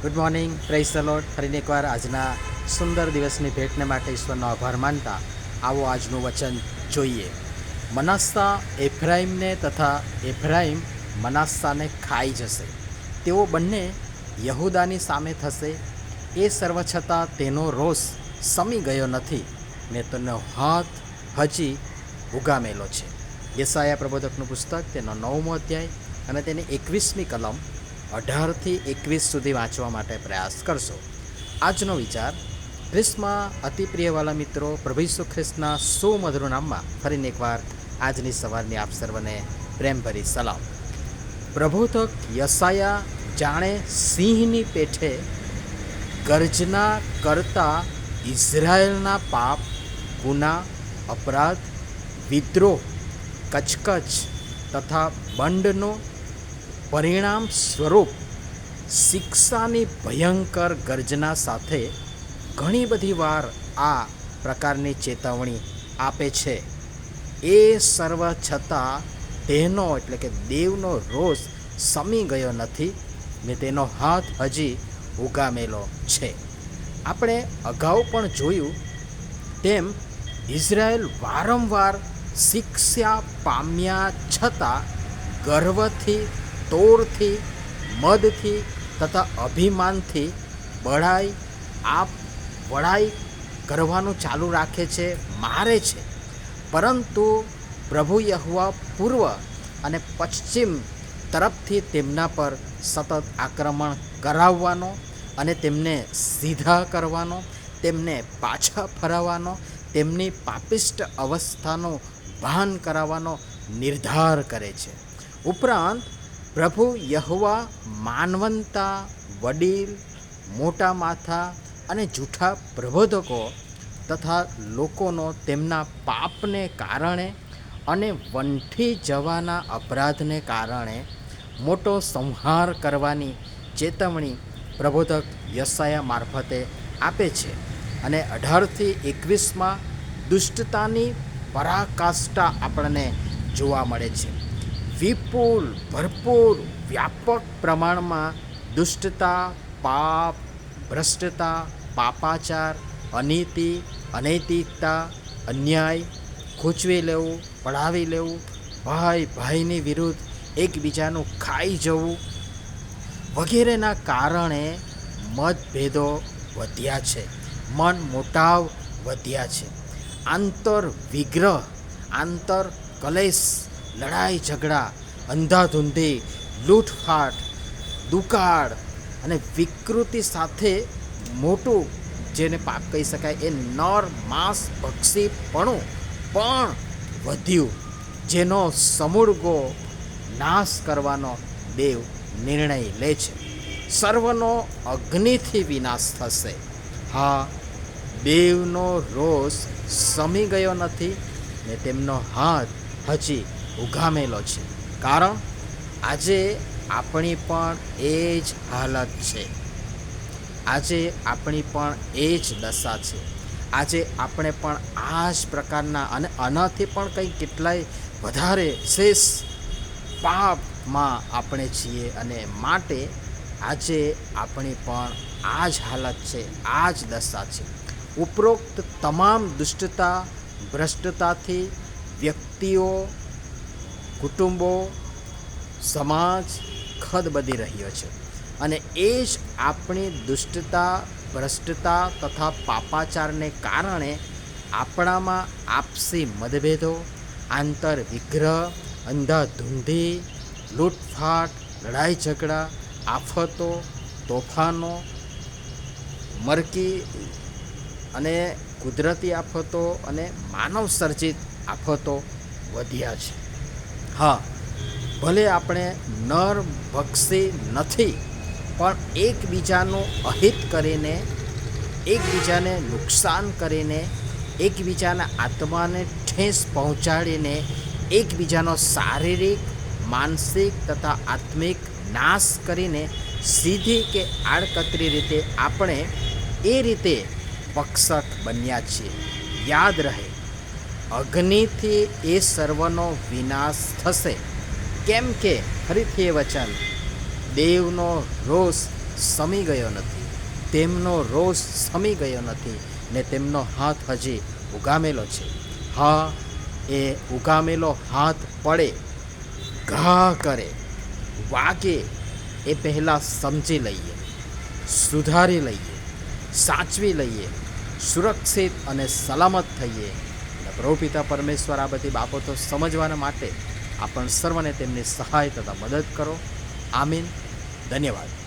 Good morning, praise the lord. ફરીને એકવાર આજના સુંદર દિવસની ભેટને માટે ઈશ્વરનો આભાર માનતા આવો આજનું વચન જોઈએ. મનાસ્સા એફ્રાઈમને તથા એફ્રાઈમ મનાસ્સાને ખાઈ જશે. તેઓ બંને યહૂદાની સામે થશે. એ સર્વ છતાં તેનો રોષ સમી ગયો નથી ને તેનો હાથ હજી ઉગામેલો છે. યશાયા પ્રબોધકનું પુસ્તક તેનો 9મો અધ્યાય અને તેની 21મી કલમ 18થી 21 સુધી વાંચવા માટે પ્રયાસ કરશો. આજનો વિચાર ખ્રિસ્તમાં અતિ પ્રિયવાલા મિત્રો, પ્રભુ ઈસુ ખ્રિસ્તના સુમધુર નામમાં ફરીને એકવાર આજની સવારની આપ સર્વને પ્રેમભરી સલામ. પ્રબોધક યશાયા જાણે સિંહની પેઠે ગર્જના કરતા ઇઝરાયેલના પાપ, ગુના, અપરાધ, વિદ્રોહ, કચકચ તથા બંડનો પરિણામ સ્વરૂપ શિક્ષાની ભયંકર ગર્જના સાથે ઘણી બધી વાર આ પ્રકારની ચેતવણી આપે છે. એ સર્વ છતાં તેનો એટલે કે દેવનો રોષ સમી ગયો નથી ને તેનો હાથ હજી ઉગામેલો છે. આપણે અગાઉ પણ જોયું તેમ ઇઝરાયેલ વારંવાર શિક્ષા પામ્યા છતાં ગર્વથી, તોરથી, મદથી તથા અભિમાનથી વડાઈ કરવાનું ચાલુ રાખે છે, મારે છે. પરંતુ પ્રભુ યહોવા પૂર્વ અને પશ્ચિમ તરફથી તેમના પર સતત આક્રમણ કરાવવાનો અને તેમને સીધા કરવાનો, તેમને પાછા ફરાવવાનો, તેમની પાપિષ્ટ અવસ્થાનું ભાન કરાવવાનો નિર્ધાર કરે છે. ઉપરાંત પ્રભુ યહોવા માનવંતા, વડીલ, મોટા માથા અને જૂઠા પ્રબોધકો તથા લોકોનો તેમના પાપને કારણે અને વંઠી જવાના અપરાધને કારણે મોટો સંહાર કરવાની ચેતવણી પ્રબોધક યશાયા મારફતે આપે છે. અને 18થી 21માં દુષ્ટતાની પરાકાષ્ઠા આપણને જોવા મળે છે. વિપુલ, ભરપૂર, વ્યાપક પ્રમાણમાં દુષ્ટતા, પાપ, ભ્રષ્ટતા, પાપાચાર, અનીતિ, અનૈતિકતા, અન્યાય, ખૂંચવી લેવું, પડાવી લેવું, ભાઈની વિરુદ્ધ એકબીજાનું ખાઈ જવું વગેરેના કારણે મતભેદો વધ્યા છે, મન મોટાવ વધ્યા છે. આંતર વિગ્રહ, આંતર કલેશ, લડાઈ ઝઘડા, અંધાધૂંધી, લૂંટફાટ, દુકાળ અને વિકૃતિ સાથે મોટું જેને પાપ કહી શકાય એ નર માંસ ભક્ષીપણું પણ વધ્યું, જેનો સમૂળગો નાશ કરવાનો દેવ નિર્ણય લે છે. સર્વનો અગ્નિથી વિનાશ થશે. હા, દેવનો રોષ સમી ગયો નથી ને તેમનો હાથ હજી ઉગામેલો છે. કારણ આજે આપણી પણ એ જ હાલત છે. આજે આપણી પણ એ જ દશા છે. આજે આપણે પણ આ જ પ્રકારના અને આનાથી પણ કંઈ કેટલાય વધારે શેષ પાપમાં આપણે છીએ અને માટે આજે આપણી પણ આ જ હાલત છે, આ જ દશા છે. ઉપરોક્ત તમામ દુષ્ટતા, ભ્રષ્ટતાથી વ્યક્તિઓ, કુટુંબો, સમાજ ખદબદી રહ્યો છે. અને એ જ આપણી દુષ્ટતા, ભ્રષ્ટતા તથા પાપાચારને કારણે આપણામાં આપસી મતભેદો, આંતર વિગ્રહ, અંધાધૂંધી, લૂંટફાટ, લડાઈ ઝઘડા, આફતો, તોફાનો, મરકી અને કુદરતી આફતો અને માનવ સર્જિત આફતો વધ્યા છે. હા, ભલે આપણે નર ભક્ષી નથી, પણ એકબીજાનું અહિત કરીને, એકબીજાને નુકસાન કરીને, એકબીજાના આત્માને ઠેસ પહોંચાડીને એકબીજાનો શારીરિક, માનસિક તથા આત્મિક નાશ કરીને સીધી કે આડકતરી રીતે આપણે એ રીતે પક્ષક બન્યા છીએ. યાદ રહે, અગ્નિથી એ સર્વનો વિનાશ થશે. કેમ કે ફરીથી એ વચન, દેવનો રોષ શમી ગયો નથી, તેમનો રોષ શમી ગયો નથી ને તેમનો હાથ હજી ઉગામેલો છે. હા, એ ઉગામેલો હાથ પડે, ઘા કરે, વાગે એ પહેલાં સમજી લઈએ, સુધારી લઈએ, સાચવી લઈએ, સુરક્ષિત અને સલામત થઈએ. અને પ્રભુ પિતા પરમેશ્વર આ બધી બાબતો સમજવાના માટે આપણ સર્વને તેમની સહાય તથા મદદ કરો. આમીન. ધન્યવાદ.